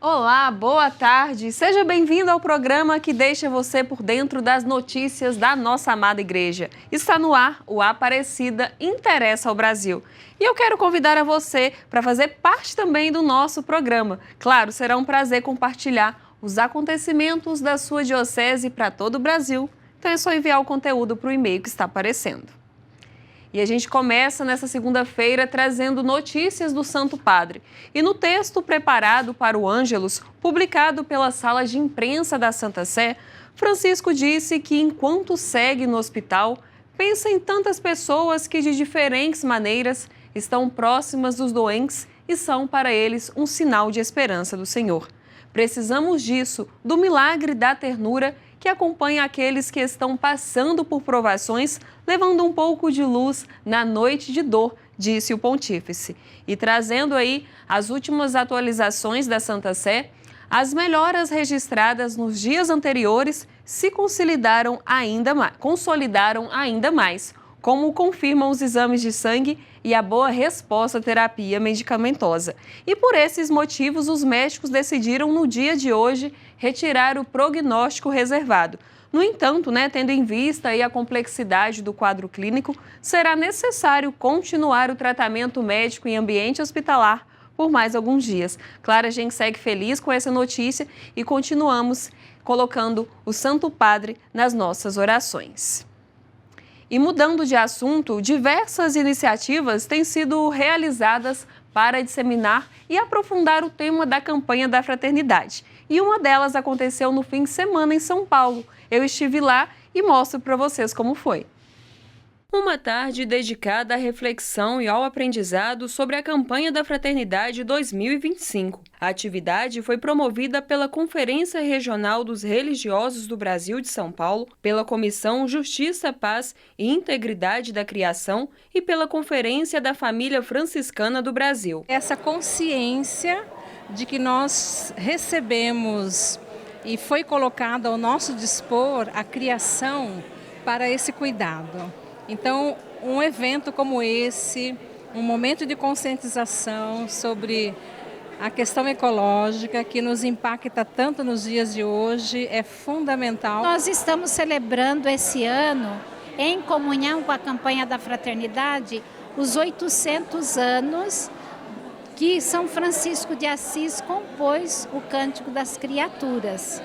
Olá, boa tarde. Seja bem-vindo ao programa que deixa você por dentro das notícias da nossa amada igreja. Está no ar o Aparecida Interessa ao Brasil. E eu quero convidar a você para fazer parte também do nosso programa. Claro, será um prazer compartilhar os acontecimentos da sua diocese para todo o Brasil. Então é só enviar o conteúdo para o e-mail que está aparecendo. E a gente começa nessa segunda-feira trazendo notícias do Santo Padre. E no texto preparado para o Ângelus, publicado pela sala de imprensa da Santa Sé, Francisco disse que enquanto segue no hospital, pensa em tantas pessoas que de diferentes maneiras estão próximas dos doentes e são para eles um sinal de esperança do Senhor. Precisamos disso, do milagre da ternura que acompanha aqueles que estão passando por provações, levando um pouco de luz na noite de dor, disse o pontífice. E trazendo aí as últimas atualizações da Santa Sé, as melhoras registradas nos dias anteriores se consolidaram ainda mais, como confirmam os exames de sangue e a boa resposta à terapia medicamentosa. E por esses motivos, os médicos decidiram no dia de hoje retirar o prognóstico reservado. No entanto, tendo em vista aí a complexidade do quadro clínico, será necessário continuar o tratamento médico em ambiente hospitalar por mais alguns dias. Claro, a gente segue feliz com essa notícia e continuamos colocando o Santo Padre nas nossas orações. E mudando de assunto, diversas iniciativas têm sido realizadas para disseminar e aprofundar o tema da campanha da fraternidade. E uma delas aconteceu no fim de semana em São Paulo. Eu estive lá e mostro para vocês como foi. Uma tarde dedicada à reflexão e ao aprendizado sobre a campanha da Fraternidade 2025. A atividade foi promovida pela Conferência Regional dos Religiosos do Brasil de São Paulo, pela Comissão Justiça, Paz e Integridade da Criação e pela Conferência da Família Franciscana do Brasil. Essa consciência de que nós recebemos e foi colocada ao nosso dispor a criação para esse cuidado. Então, um evento como esse, um momento de conscientização sobre a questão ecológica que nos impacta tanto nos dias de hoje é fundamental. Nós estamos celebrando esse ano, em comunhão com a campanha da fraternidade, os 800 anos que São Francisco de Assis compôs o Cântico das Criaturas.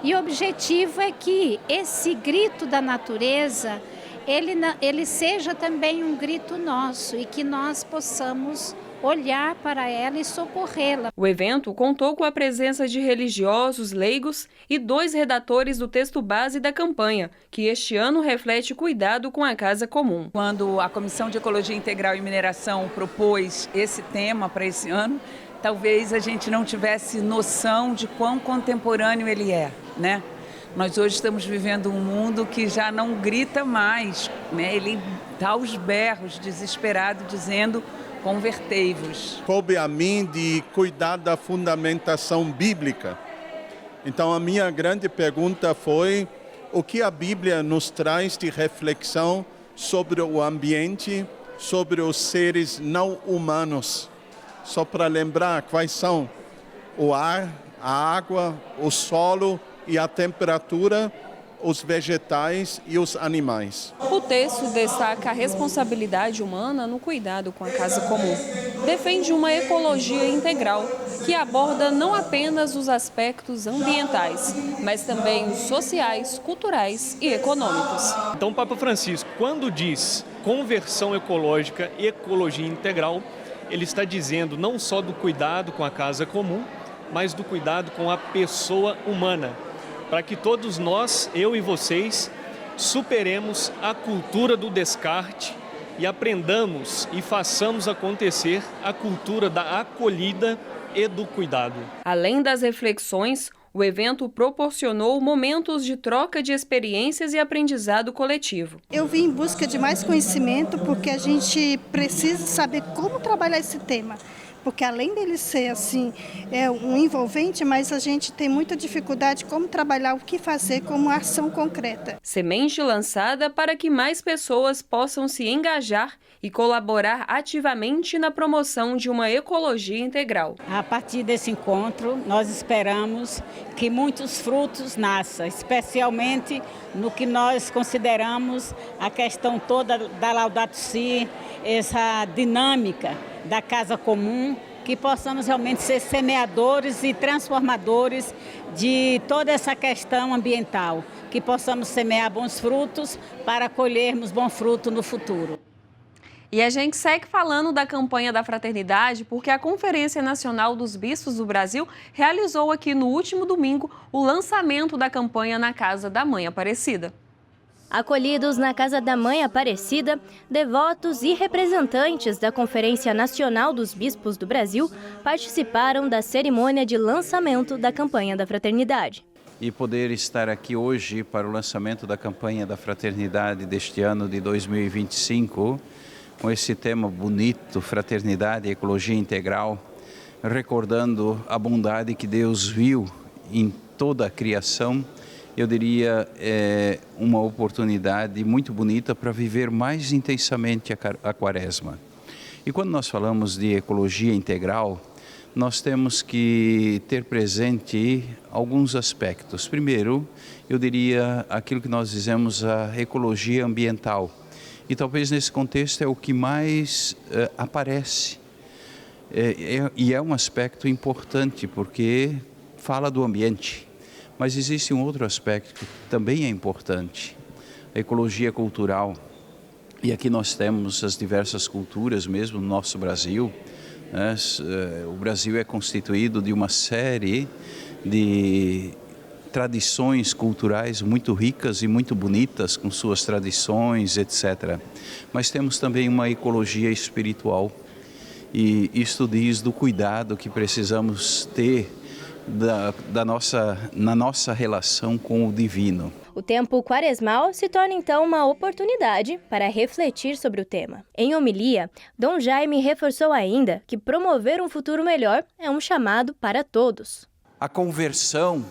E o objetivo é que esse grito da natureza ele seja também um grito nosso e que nós possamos olhar para ela e socorrê-la. O evento contou com a presença de religiosos, leigos e 2 redatores do texto base da campanha, que este ano reflete cuidado com a casa comum. Quando a Comissão de Ecologia Integral e Mineração propôs esse tema para esse ano, talvez a gente não tivesse noção de quão contemporâneo ele é, né? Nós hoje estamos vivendo um mundo que já não grita mais, Ele dá aos berros, desesperado, dizendo: convertei-vos. Coube a mim de cuidar da fundamentação bíblica. Então a minha grande pergunta foi: o que a Bíblia nos traz de reflexão sobre o ambiente, sobre os seres não humanos? Só para lembrar quais são: o ar, a água, o solo e a temperatura, os vegetais e os animais. O texto destaca a responsabilidade humana no cuidado com a casa comum. Defende uma ecologia integral, que aborda não apenas os aspectos ambientais, mas também os sociais, culturais e econômicos. Então, o Papa Francisco, quando diz conversão ecológica e ecologia integral, ele está dizendo não só do cuidado com a casa comum, mas do cuidado com a pessoa humana, para que todos nós, eu e vocês, superemos a cultura do descarte e aprendamos e façamos acontecer a cultura da acolhida e do cuidado. Além das reflexões, o evento proporcionou momentos de troca de experiências e aprendizado coletivo. Eu vim em busca de mais conhecimento porque a gente precisa saber como trabalhar esse tema. porque além dele ser assim, um envolvente, mas a gente tem muita dificuldade como trabalhar, o que fazer como ação concreta. Semente lançada para que mais pessoas possam se engajar e colaborar ativamente na promoção de uma ecologia integral. A partir desse encontro, nós esperamos que muitos frutos nasçam, especialmente no que nós consideramos a questão toda da Laudato Si, essa dinâmica da casa comum, que possamos realmente ser semeadores e transformadores de toda essa questão ambiental, que possamos semear bons frutos para colhermos bom fruto no futuro. E a gente segue falando da campanha da fraternidade porque a Conferência Nacional dos Bispos do Brasil realizou aqui no último domingo o lançamento da campanha na Casa da Mãe Aparecida. Acolhidos na Casa da Mãe Aparecida, devotos e representantes da Conferência Nacional dos Bispos do Brasil participaram da cerimônia de lançamento da campanha da fraternidade. E poder estar aqui hoje para o lançamento da campanha da fraternidade deste ano de 2025, com esse tema bonito, fraternidade e ecologia integral, recordando a bondade que Deus viu em toda a criação, eu diria uma oportunidade muito bonita para viver mais intensamente a Quaresma. E quando nós falamos de ecologia integral, nós temos que ter presente alguns aspectos. Primeiro, eu diria aquilo que nós dizemos a ecologia ambiental. E talvez nesse contexto é o que mais aparece. E é um aspecto importante porque fala do ambiente. Mas existe um outro aspecto que também é importante, a ecologia cultural. E aqui nós temos as diversas culturas mesmo no nosso Brasil. Né? O Brasil é constituído de uma série de tradições culturais muito ricas e muito bonitas, com suas tradições, etc. Mas temos também uma ecologia espiritual. E isto diz do cuidado que precisamos ter na nossa relação com o divino. O tempo quaresmal se torna então uma oportunidade para refletir sobre o tema. Em homilia, Dom Jaime reforçou ainda que promover um futuro melhor é um chamado para todos. A conversão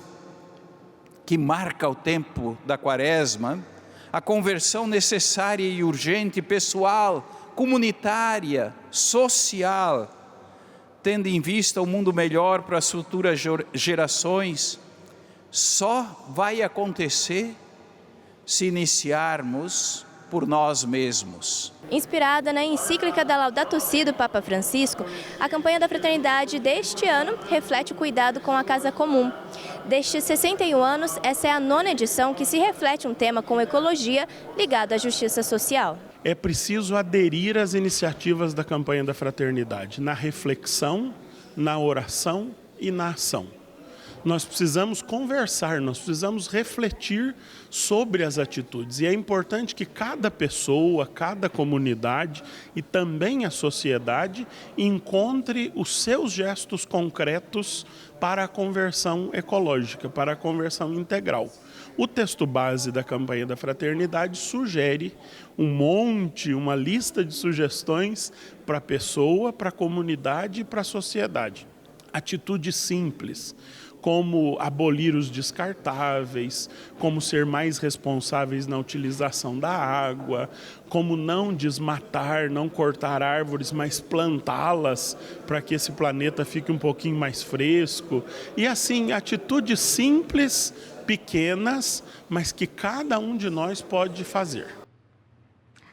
que marca o tempo da Quaresma, a conversão necessária e urgente, pessoal, comunitária, social, tendo em vista um mundo melhor para as futuras gerações, só vai acontecer se iniciarmos por nós mesmos. Inspirada na encíclica da Laudato Si do Papa Francisco, a campanha da fraternidade deste ano reflete o cuidado com a casa comum. Destes 61 anos, essa é a 9ª edição que se reflete um tema com ecologia ligado à justiça social. É preciso aderir às iniciativas da campanha da fraternidade, na reflexão, na oração e na ação. Nós precisamos conversar, nós precisamos refletir sobre as atitudes. E é importante que cada pessoa, cada comunidade e também a sociedade encontre os seus gestos concretos para a conversão ecológica, para a conversão integral. O texto base da campanha da fraternidade sugere uma lista de sugestões para a pessoa, para a comunidade e para a sociedade. Atitudes simples, como abolir os descartáveis, como ser mais responsáveis na utilização da água, como não desmatar, não cortar árvores, mas plantá-las para que esse planeta fique um pouquinho mais fresco. E assim, atitudes simples, pequenas, mas que cada um de nós pode fazer.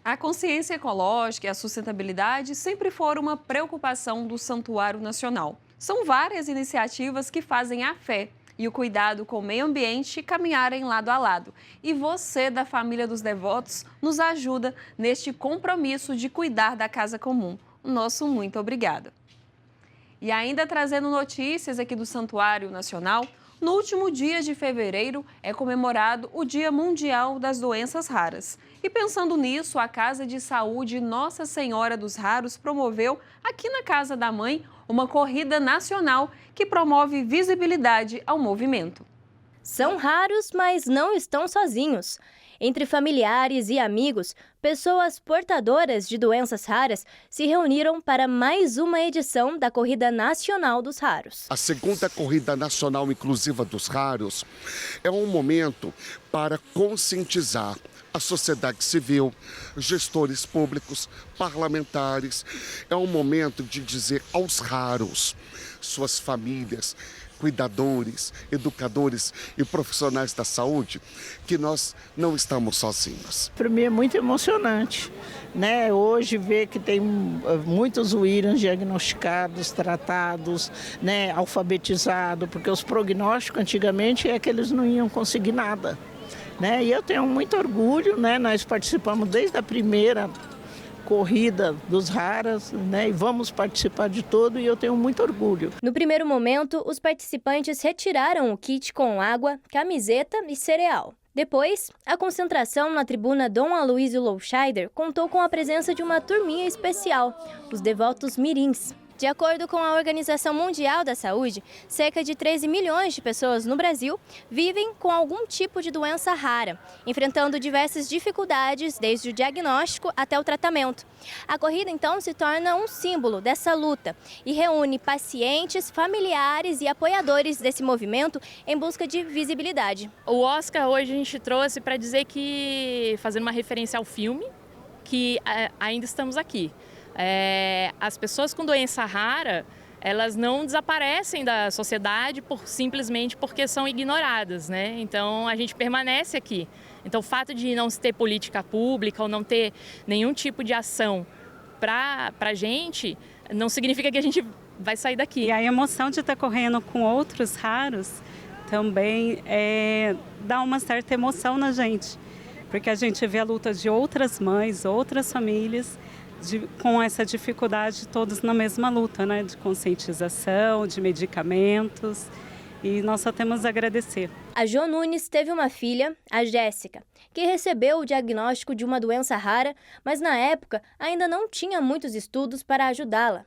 A consciência ecológica e a sustentabilidade sempre foram uma preocupação do Santuário Nacional. São várias iniciativas que fazem a fé e o cuidado com o meio ambiente caminharem lado a lado. E você, da família dos devotos, nos ajuda neste compromisso de cuidar da casa comum. O nosso muito obrigado. E ainda trazendo notícias aqui do Santuário Nacional, no último dia de fevereiro é comemorado o Dia Mundial das Doenças Raras. E pensando nisso, a Casa de Saúde Nossa Senhora dos Raros promoveu, aqui na Casa da Mãe, uma corrida nacional que promove visibilidade ao movimento. São raros, mas não estão sozinhos. Entre familiares e amigos, pessoas portadoras de doenças raras se reuniram para mais uma edição da Corrida Nacional dos Raros. A segunda Corrida Nacional Inclusiva dos Raros é um momento para conscientizar a sociedade civil, gestores públicos, parlamentares. É um momento de dizer aos raros, suas famílias, cuidadores, educadores e profissionais da saúde, que nós não estamos sozinhos. Para mim é muito emocionante, né? Hoje ver que tem muitos Williams diagnosticados, tratados, né? Alfabetizados, porque os prognósticos antigamente é que eles não iam conseguir nada, né? E eu tenho muito orgulho, né? Nós participamos desde a primeira corrida dos raras, né? E vamos participar de todo e eu tenho muito orgulho. No primeiro momento, os participantes retiraram o kit com água, camiseta e cereal. Depois, a concentração na tribuna Dom Aloysio Louscheider contou com a presença de uma turminha especial, os devotos mirins. De acordo com a Organização Mundial da Saúde, cerca de 13 milhões de pessoas no Brasil vivem com algum tipo de doença rara, enfrentando diversas dificuldades, desde o diagnóstico até o tratamento. A corrida, então, se torna um símbolo dessa luta e reúne pacientes, familiares e apoiadores desse movimento em busca de visibilidade. O Oscar hoje a gente trouxe para dizer que, fazendo uma referência ao filme, que ainda estamos aqui. As pessoas com doença rara, elas não desaparecem da sociedade simplesmente porque são ignoradas, né? Então a gente permanece aqui. Então o fato de não se ter política pública ou não ter nenhum tipo de ação para a gente, não significa que a gente vai sair daqui. E a emoção de estar correndo com outros raros também dá uma certa emoção na gente, porque a gente vê a luta de outras mães, outras famílias, com essa dificuldade, todos na mesma luta, né? De conscientização, de medicamentos, e nós só temos a agradecer. A Jo Nunes teve uma filha, a Jéssica, que recebeu o diagnóstico de uma doença rara, mas na época ainda não tinha muitos estudos para ajudá-la.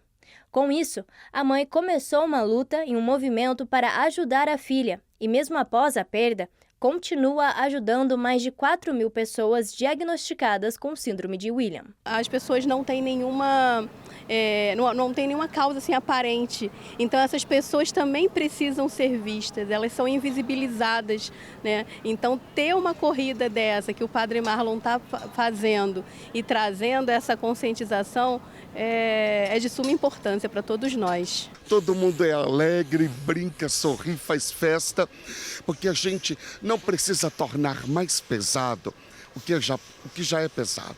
Com isso, a mãe começou uma luta e um movimento para ajudar a filha, e mesmo após a perda, continua ajudando mais de 4.000 pessoas diagnosticadas com síndrome de William. As pessoas não têm nenhuma causa assim, aparente, então essas pessoas também precisam ser vistas, elas são invisibilizadas, né? Então ter uma corrida dessa que o Padre Marlon está fazendo e trazendo essa conscientização é de suma importância para todos nós. Todo mundo é alegre, brinca, sorri, faz festa, porque a gente não precisa tornar mais pesado o que já é pesado.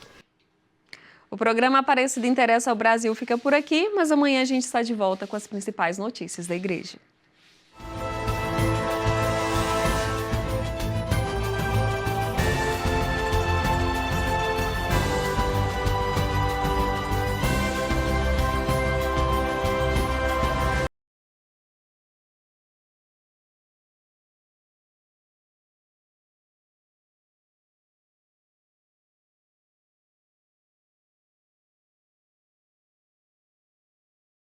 O programa Aparecida Interessa ao Brasil fica por aqui, mas amanhã a gente está de volta com as principais notícias da igreja.